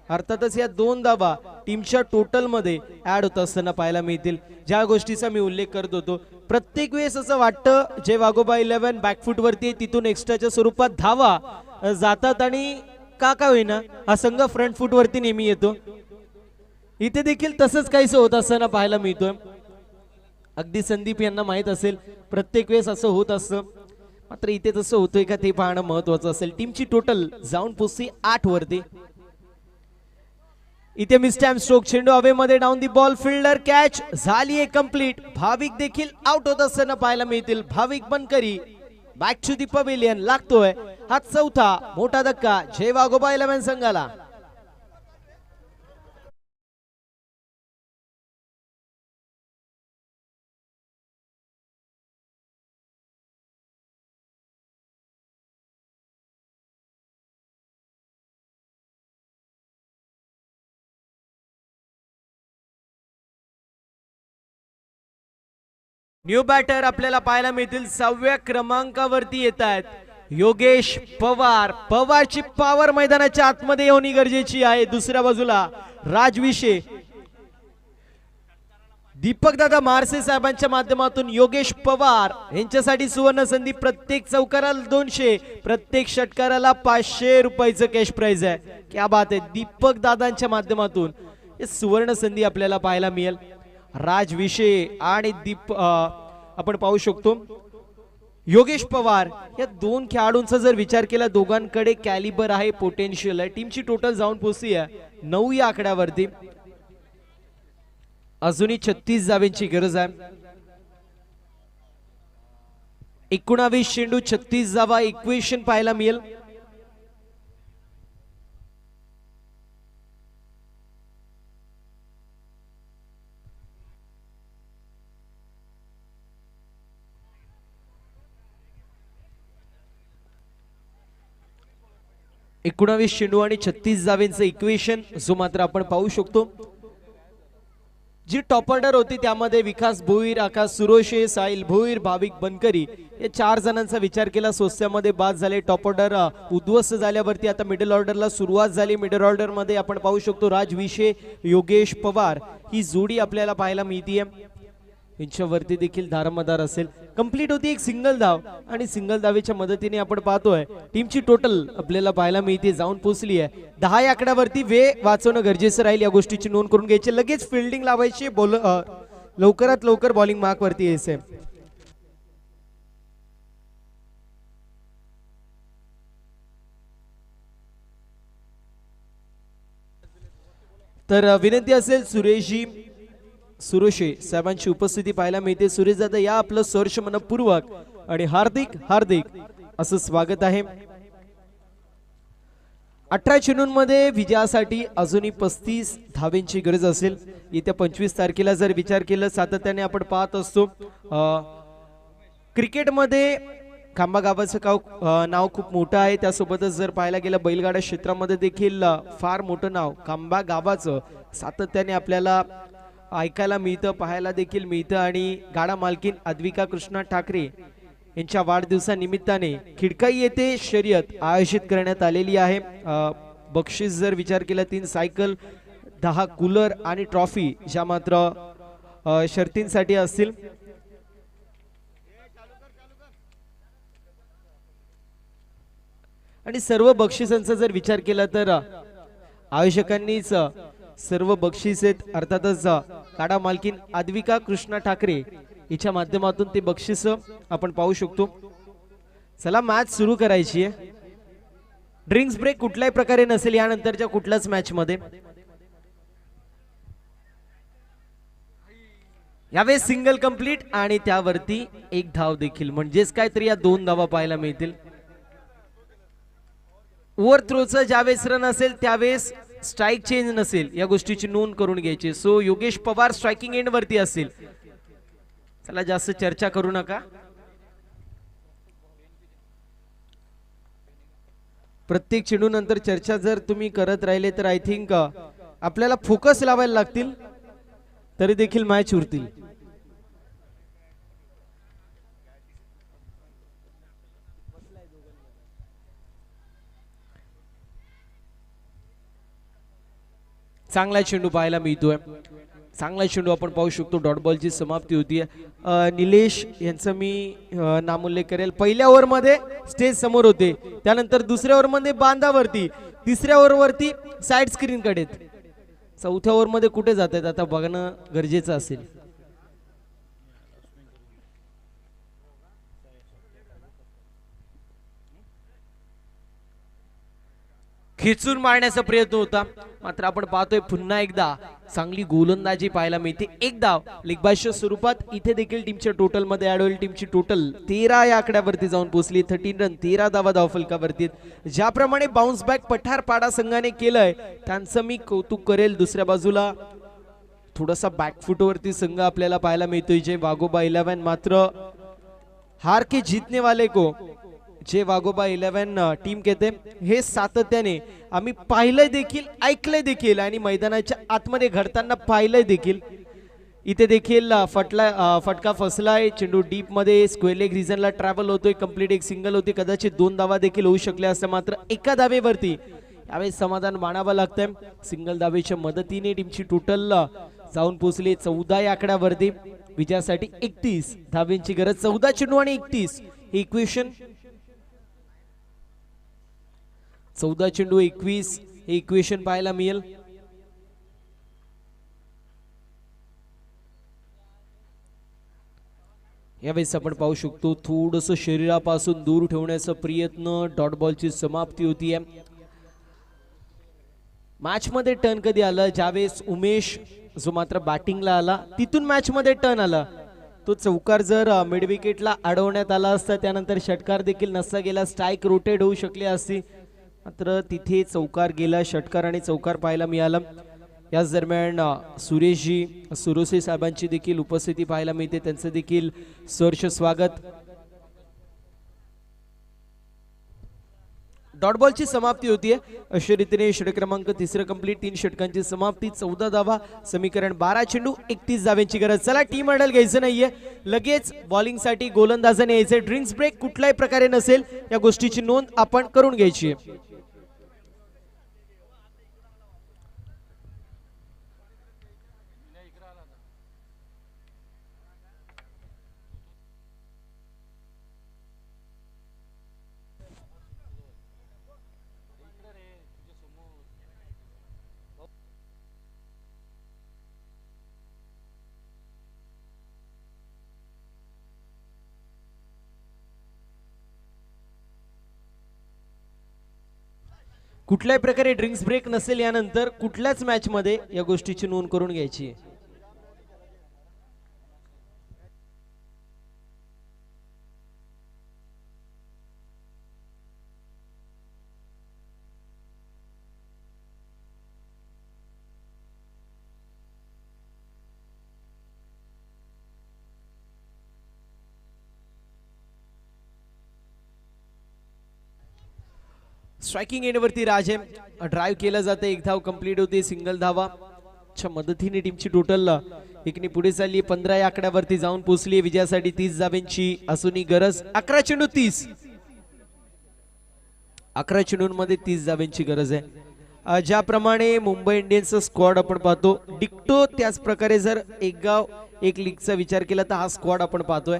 अर्थातच या 2 धावा टीमच्या टोटल मध्ये ऍड होत असताना पाहायला मिळतील. ज्या गोष्टीचा मी उल्लेख करत होतो, प्रत्येक वेळेस असं वाटतं जे वाघोबा 11 बॅकफुट वरती तिथून एक्स्ट्राच्या स्वरूपात धावा जातात आणि का होईना हा संघ फ्रंट फुट वरती नेहमी येतो. इथे देखील तसंच काहीसं होत असताना पाहायला मिळतोय. अगदी संदीप यांना माहित असेल प्रत्येक वेळेस असं होत असतं, मात्र इथे तसं होतंय का ते पाहणं महत्वाचं असेल. टीमची टोटल जाऊन पोचली 8 वरती. इथे मिसटाइम स्ट्रोक, चेंडू हवेमध्ये down the ball, fielder catch झालीये कंप्लीट. भाविक देखील आउट होत असताना पाहायला मिळतील. भाविक बनकरी बॅक टू दी पवेलियन. लागतोय हा 4था मोठा धक्का जय वाघोबा 11 संघाला. न्यू बॅटर आपल्याला पाहायला मिळतील. 6व्या क्रमांकावरती येत आहेत योगेश पवार. पवारची पॉवर मैदानाच्या आतमध्ये होणी गरजेची आहे. दुसऱ्या बाजूला राजविषे, दीपक दादा मारसे साहेबांच्या माध्यमातून योगेश पवार यांच्यासाठी सुवर्ण संधी. प्रत्येक चौकाराला 200, प्रत्येक षटकाराला 500 रुपयाचं कॅश प्राइज आहे. क्या बात आहे. दीपक दादांच्या माध्यमातून हे सुवर्ण संधी आपल्याला पाहायला मिळेल. राजविषे आणि आपण पाहू शकतो योगेश पवार या 2 खेळाडूंचा जर विचार केला, दोघांकडे कॅलिबर आहे, पोटेन्शियल आहे. टीमची टोटल जाऊन पोहोचली आहे 9 या आकड्यावरती. अजूनही 36 धावांची गरज आहे. 19 चेंडू 36 धावा इक्वेशन पाहायला मिळेल. चेंडू आणि 36 धावांचं इक्वेशन जो मात्र आपण पाहू शकतो. जी टॉप ऑर्डर होती त्यामध्ये विकास भोईर, आकाश सुरोशे, साहिल भोईर, भाविक बनकरी या 4 जणांचा विचार केला. सोस्यामध्ये बाद झाले. टॉप ऑर्डर उद्ध्वस्त झाल्यावरती आता मिडल ऑर्डरला सुरुवात झाली. मिडल ऑर्डर मध्ये आपण पाहू शकतो राजविषे, योगेश पवार ही जोडी आपल्याला पाहायला मिळतीये. यांच्यावरती देखील दारमदार असेल. कंप्लीट होती एक सिंगल धाव आणि सिंगल धावेच्या मदतीने आपण पाहतोय टीमची टोटल आपल्याला पाहायला मिळते जाऊन पोहोचली आहे 10 या आकड्यावरती. वेळ वाचवणं गरजेचं राहील, या गोष्टीची नोंद करून घ्यायची. लगेच फिल्डिंग लावायची, लवकरात लवकर बॉलिंग मार्क वरती यायचंय. तर विनंती असेल सुरेशजी सुरोशे साहेबांची उपस्थिती पाहायला मिळते. सुरेश दादा या आपलं सहर्ष मनपूर्वक आणि हार्दिक हार्दिक असं स्वागत आहे. 18 चेंडूंमध्ये विजयासाठी अजूनही 35 धावेंची गरज असेल. येत्या 25 तारखेला जर विचार केला सातत्याने आपण पाहत असतो क्रिकेटमध्ये खांबा गावाचं नाव खूप मोठं आहे. त्यासोबतच जर पाहायला गेलं बैलगाडा क्षेत्रामध्ये देखील फार मोठं नाव खांबा गावाचं सातत्याने आपल्याला ऐकायला मिळतं, पाहायला देखील मिळतं. आणि गाडा मालकीन अद्विका कृष्णा ठाकरे यांच्या वाढदिवसानिमित्ताने खिडकाई येथे शर्यत आयोजित करण्यात आलेली आहे. बक्षीस जर विचार केला 3 सायकल, 10 कूलर आणि ट्रॉफी ज्या मात्र शर्तींसाठी असतील. आणि सर्व बक्षिसांचा जर विचार केला तर आयोजकांनीच सर्व बक्षीस आहेत. अर्थातच गाडा मालकीन अद्विका कृष्णा ठाकरे हिच्या माध्यमातून ते बक्षीस आपण पाहू शकतो. चला मॅच सुरू करायची आहे. ड्रिंक्स ब्रेक कुठल्याही प्रकारे नसेल यानंतरच्या कुठल्याच मॅच मध्ये. यावेळेस सिंगल कंप्लीट आणि त्यावरती 1 धाव देखील, म्हणजेच काहीतरी या 2 धावा पाहायला मिळतील. ओव्हर थ्रोचं ज्यावेळेस रन असेल त्यावेळेस स्ट्राइक चेंज नसेल या गोष्टीची नोंद करून घ्यायची. So Yogesh Pawar striking end वरती असतील. चला जास्त चर्चा करू नका. प्रत्येक चेंडू नंतर चर्चा जर तुम्ही करत राहिले तर आय थिंक आपल्याला फोकस लावायला लागतील, तरी देखील मॅच उरतील. चांगला चेंडू पाहायला मिळतोय. चांगला चेंडू आपण पाहू शकतो. डॉट बॉलची समाप्ती होती. निलेश यांचं मी नामोल्लेख करेल. पहिल्या ओव्हरमध्ये स्टेज समोर होते, त्यानंतर दुसऱ्या ओव्हरमध्ये बांधावरती, तिसऱ्या ओव्हरवरती साइड स्क्रीन कडे, चौथ्या ओव्हरमध्ये कुठे जात आहेत आता बघणं गरजेचं असेल. खेचून मारण्याचा प्रयत्न होता, मात्र आपण पाहतोय पुन्हा एकदा चांगली गोलंदाजी पाहायला मिळते. 1 धाव लेगबाजच्या स्वरूपात इथे देखील टीमच्या टोटल मध्ये ऍड होईल. टीमची टोटल 13 या आकड्यावरती जाऊन पोहोचली. 13 रन, 13 धावा धावफलकावरती. ज्याप्रमाणे बाउन्स बॅक पठारपाडा संघाने केलंय त्यांचं मी कौतुक करेल. दुसऱ्या बाजूला थोडासा बॅकफुटवरती संघ आपल्याला पाहायला मिळतोय. जे वाघोबा 11 मात्र हार के जीतने वाले को जे वाघोबा 11 टीम कहते हे सातत्याने आम्ही पाहिलंय देखील, ऐकलंय देखील आणि मैदानाच्या आतमध्ये घडताना पाहिलंय देखील. इथे देखील फटका फसलाय. चेंडू डीप मध्ये स्क्वेअर लेग रिजनला ट्रॅव्हल होतोय. कंप्लीट 1 सिंगल होती, कदाचित 2 धावा देखील होऊ शकल्या असं, मात्र 1 धावेवरती यावेळेस समाधान मानावं लागतंय. सिंगल धावेच्या मदतीने टीमची टोटल जाऊन पोहोचली 14 या आकड्यावरती. विजयासाठी 31 धावेंची गरज. 14 चेंडू आणि 31 हे इक्वेशन. 14 चेंडू 21 हे इक्वेशन पाहायला मिळेल. यावेळेस आपण पाहू शकतो थोडस शरीरापासून दूर ठेवण्याचा प्रयत्न. डॉट बॉलची समाप्ती होतीये. मॅच मध्ये टर्न कधी आलं, ज्यावेळेस उमेश जो मात्र बॅटिंगला आला तिथून मॅच मध्ये टर्न आला. तो चौकार जर मिड विकेटला अडवण्यात आला असता, त्यानंतर षटकार देखील नसता गेला, स्ट्राइक रोटेट होऊ शकली असती, मात्र तिथे चौकार गेला. षटकार आणि चौकार पाहायला मिळाला. याच दरम्यान सुरेशजी सुरोसे साहेबांची देखील उपस्थिती पाहायला मिळते. त्यांचं देखील सहर्ष स्वागत. डॉट बॉलची समाप्ती होतीये. अशा रीतीने षटक क्रमांक 3 कंप्लीट. 3 षटकांची समाप्ती, 14 धावा, समीकरण 12 चेंडू 31 धाव्यांची गरज. चला टीम हँडल घ्यायचं नाहीये, लगेच बॉलिंग साठी गोलंदाजाने यायचे. ड्रिंक्स ब्रेक कुठल्याही प्रकारे नसेल या गोष्टीची नोंद आपण करून घ्यायची. कुठल्याही प्रकारे ड्रिंक्स ब्रेक नसेल यानंतर कुठल्याच मॅच मध्ये या गोष्टीची नोंद करून घ्यायची. स्ट्रायकिंग एंडवरती राज आहे, ड्राईव्ह केलं जातं, एक धाव कंप्लीट होते, सिंगल धावा च्या मदतीने टीमची टोटल एकने पुढे चालली, 15 या आकड्यावरती जाऊन पोहोचली. विजयासाठी 30 धाव्यांची असूनही गरज. 11 चेंडू 30, 11 चेंडूंमध्ये 30 धाव्यांची गरज आहे. ज्याप्रमाणे मुंबई इंडियन्सचा स्क्वॉड आपण पाहतो डिक्टो त्याच प्रकारे जर एक गाव एक लीगचा विचार केला तर हा स्क्वॉड आपण पाहतोय.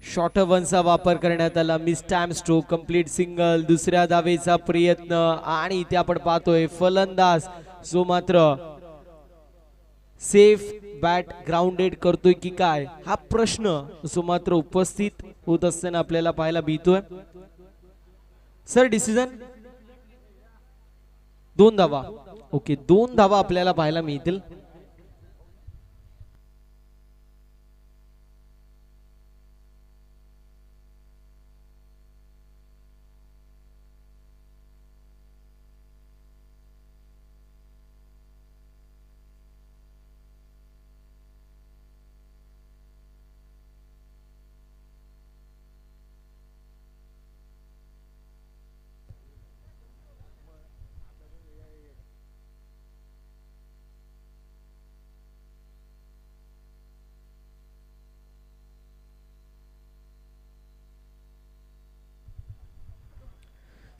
शॉर्ट वनचा वापर करण्यात आला, miss time stroke, complete single, दुसऱ्या धावेचा प्रयत्न आणि इथे आपण पाहतोय फलंदाज जो मात्र सेफ बॅट ग्राउंडेड करतोय की काय हा प्रश्न जो मात्र उपस्थित होत असताना आपल्याला पाहायला मिळतोय. सर डिसिजन 2 धावा. ओके 2 धावा आपल्याला पाहायला मिळतील.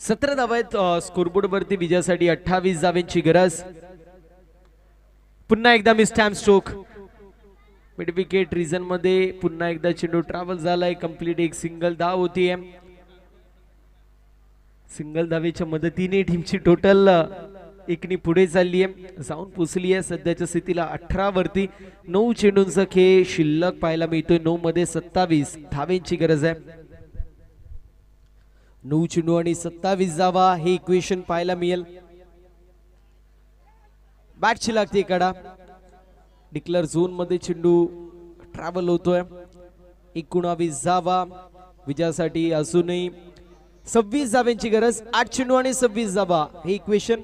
सतरा धावा आहेत स्कोरबोर्ड वरती. विजयासाठी 28 धाव्यांची गरज. पुन्हा एकदा miss time stroke, mid wicket region मध्ये पुन्हा एकदा चेंडू ट्रॅव्हल झालाय, कंप्लीट एक सिंगल धाव होतीये. सिंगल धावेच्या मदतीने टीमची टोटल एकनी पुढे चालली आहे, जाऊन पोचली आहे सध्याच्या स्थितीला 18 वरती. 9 चेंडूंचा खेळ शिल्लक पाहायला मिळतोय. 9 मध्ये 27 धावेंची गरज आहे. 9 चेंडू आणि 27 धावा हे इक्वेशन पाहायला मिळेल. बॅटची लागते कडा, डिक्लेअर झोन मध्ये चेंडू ट्रॅव्हल होतोय. 19 धावा विजयासाठी अजूनही 26 धाव्यांची गरज. 8 चेंडू आणि 26 धावा हे इक्वेशन.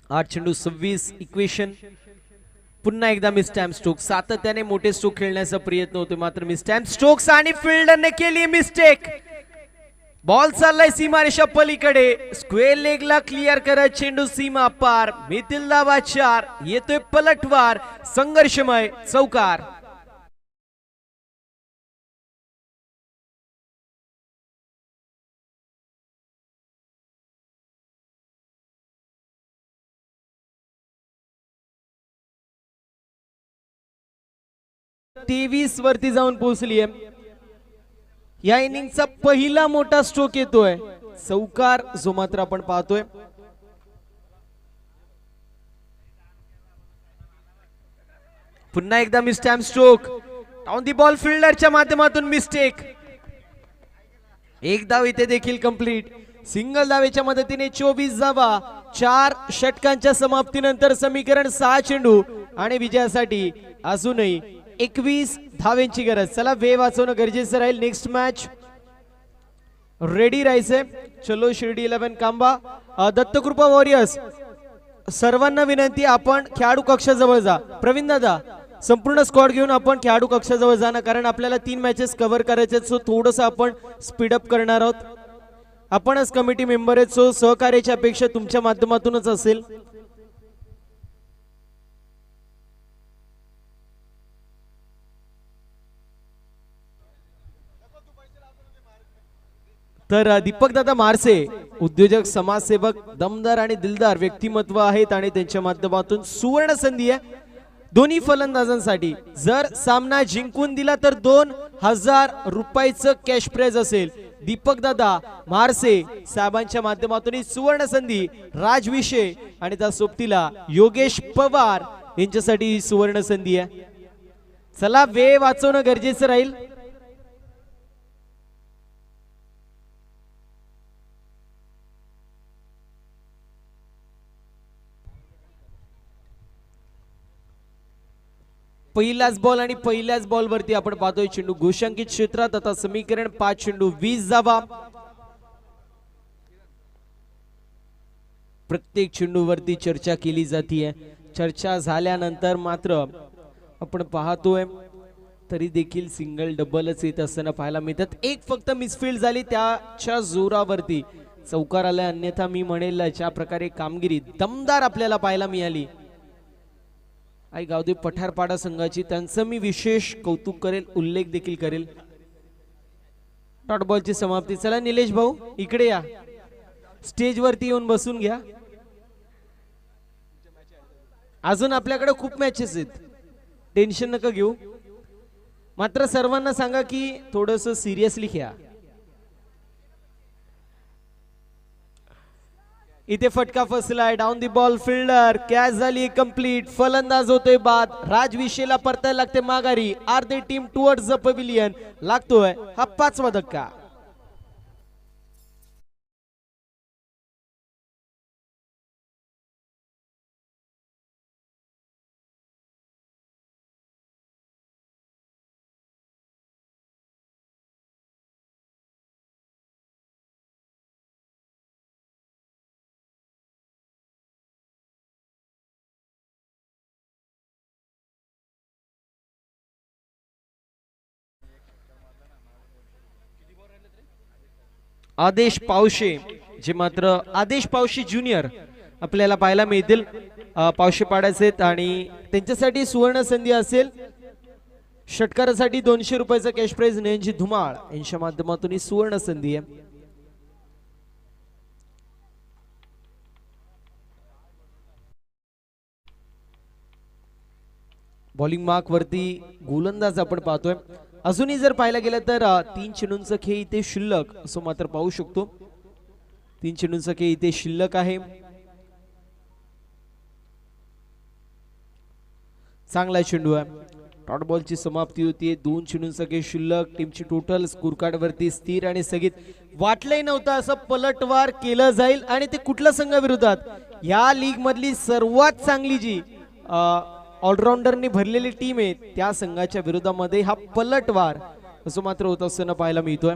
आठ चेंडू 26 इक्वेशन. पुन्हा एकदा मिस टाइम स्ट्रोक, सातत्याने मोठे स्ट्रोक खेळण्याचा प्रयत्न होतो मात्र मिस टाइम स्ट्रोक्स आणि फिल्डरने केली मिस्टेक. बॉल चाललाय सीमारेषा पलीकडे, स्क्वेअर लेगला क्लिअर करत चेंडू सीमा पार. मिथिल धावा 4, येतोय पलटवार, संघर्षमय चौकार. तेवीस वरती जाऊन पोहोचली आहे. या इनिंगचा पहिला मोठा स्ट्रोक येतोय, चौकार जो मात्र आपण पाहतोय. पुन्हा एकदा miss time stroke, on the ball फिल्डरच्या माध्यमातून मिस्टेक. एक धाव इथे देखील कंप्लीट. सिंगल धावेच्या मदतीने 24 धावा. 4 षटकांच्या समाप्तीनंतर समीकरण 6 चेंडू आणि विजयासाठी अजूनही 21 धावेंची गरज. चला वेळ वाचवणं गरजेचं राहील. नेक्स्ट मॅच रेडी राहायचंय. चलो शिर्डी 11 कांबा. दत्तकृपा वॉरियर्स सर्वांना विनंती, आपण खेळाडू कक्षाजवळ जा. प्रवीण दादा संपूर्ण स्क्वॉड घेऊन आपण खेळाडू कक्षाजवळ जाणं, कारण आपल्याला 3 मॅचेस कव्हर करायचे आहेत. सो थोडंसं आपण स्पीडअप करणार आहोत. आपणच कमिटी मेंबर आहेत, सो सहकार्याची अपेक्षा तुमच्या माध्यमातूनच असेल. तर दीपक दादा मारसे उद्योजक, समाजसेवक, दमदार आणि दिलदार व्यक्तिमत्व आहेत आणि त्यांच्या माध्यमातून सुवर्ण संधी आहे दोन्ही फलंदाजांसाठी. जर सामना जिंकून दिला तर 2000 रुपयाचं कॅश प्राइज असेल. दीपक दादा मारसे साहेबांच्या माध्यमातून ही सुवर्ण संधी. राजविषय आणि त्या सोबतीला योगेश पवार यांच्यासाठी ही सुवर्ण संधी आहे. चला वेळ वाचवणं गरजेचं राहील. पहिलाच बॉल आणि पहिल्याच बॉल वरती आपण पाहतोय चेंडू घोषांकित क्षेत्रात. आता समीकरण 5 चेंडू 20 धावा. प्रत्येक चेंडूवरती चर्चा केली जाते. चर्चा झाल्यानंतर मात्र आपण पाहतोय तरी देखील सिंगल डबलच येत असताना पाहायला मिळतात. एक फक्त मिसफील्ड झाली, त्याच्या जोरावरती चौकार आला. अन्यथा मी म्हणेल ज्या प्रकारे कामगिरी दमदार आपल्याला पाहायला मिळाली आई गावदेव पठारपाडा संघाची, त्यांचं मी विशेष कौतुक करेल, उल्लेख देखील करेल. डॉट बॉलची समाप्ती. चला निलेश भाऊ इकडे या, स्टेज वरती येऊन बसून घ्या. अजून आपल्याकडे खूप मॅचेस आहेत, टेन्शन नका घेऊ. मात्र सर्वांना सांगा की थोडस सिरियसली खेळा. इथे फटका फसलाय. Down the ball fielder, catch झाली कंप्लीट. फलंदाज होतोय बाद. राजविषेला परतायला लागते माघारी. अर्धे टीम टुवर्ड्स द पवेलियन. लागतोय हा 5वा धक्का. आदेश पावशे, जे मात्र आदेश पावशे ज्युनियर आपल्याला पाहायला मिळतील. पावशे पाडायचे आणि त्यांच्यासाठी सुवर्ण संधी असेल. षटकारासाठी 200 रुपयाचा कॅश प्राइज नेंजी धुमाळ यांच्या माध्यमातून ही सुवर्ण संधी आहे. बॉलिंग मार्क वरती गोलंदाज आपण पाहतोय. अजूनही जर पाहायला गेलं तर 3 चेंडूंचा खेळ इथे शिल्लक असं मात्र पाहू शकतो. 3 चेंडूंचा खेळ इथे शिल्लक आहे. चांगला चेंडू आहे. डॉट बॉलची समाप्ती होती. 2 चेंडूंचा खेळ शिल्लक. टीमची टोटल स्कोर कार्ड वरती स्थिर आणि स्थगित. वाटलंही नव्हतं असं पलटवार केलं जाईल आणि ते कुठल्या संघाविरोधात, या लीग मधली सर्वात चांगली जी ऑलराऊंडरनी भरलेली टीम आहे त्या संघाच्या विरोधामध्ये हा पलटवार असं मात्र होत असताना पाहायला मिळतोय.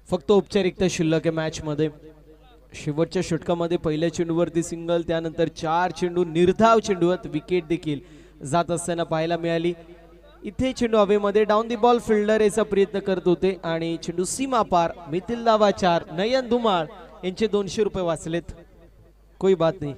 फक्त औपचारिकता शिल्लक आहे मॅच मध्ये. शेवटच्या षटकामध्ये पहिल्या चेंडूवरती सिंगल, त्यानंतर 4 चेंडू निर्धाव चेंडूत विकेट देखील जात असताना पाहायला मिळाली. इथे चेंडू हवेमध्ये. डाऊन दी बॉल फिल्डर याचा प्रयत्न करत होते आणि चेंडू सीमा पार. मिथिल धावा 4. नयन धुमाळ यांचे 200 रुपये वाचलेत. कोई बात नाही.